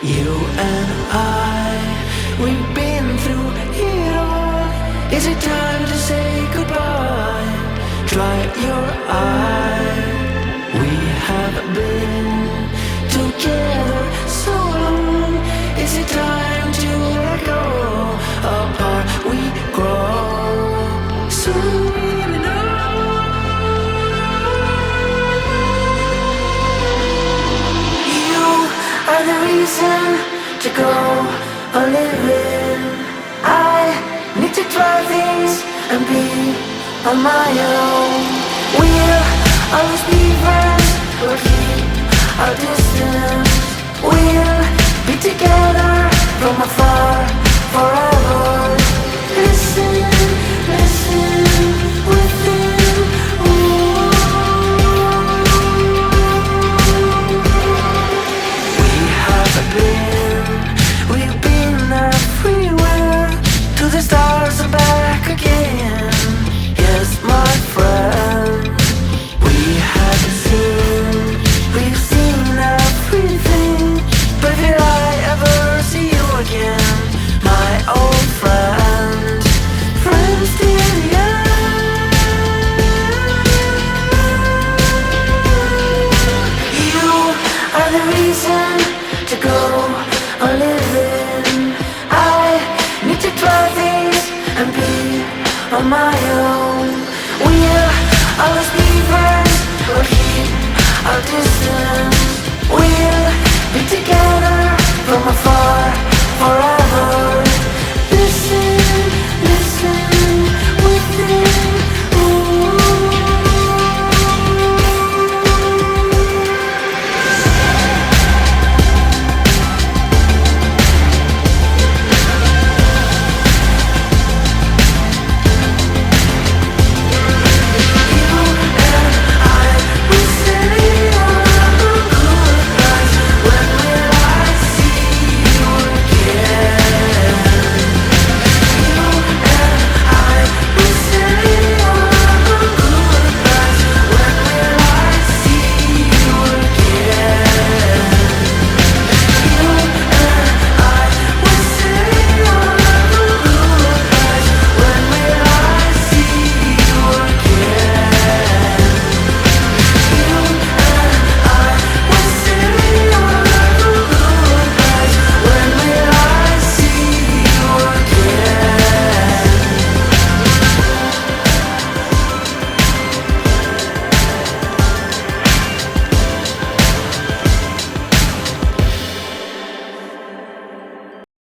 You and I, we've been through it all. Is it time to say goodbye? Dry your eye. We have been together so long. Is it time to let go? Apart we grow. Soon we will know. You are the reason to go on living. I need to try things and be on my own. We'll always be friends, we'll keep our distance. We'll be together from afar forever. Listen, listen within. Ooh. We've been everywhere, to the stars and back again. Yes, my friend, we've seen everything. But will I ever see you again, my old friend? Friends till the end. You are the reason to go on living. I need to try things and be on my own. We'll always be friends, we'll keep our distance. We'll be together from afar forever.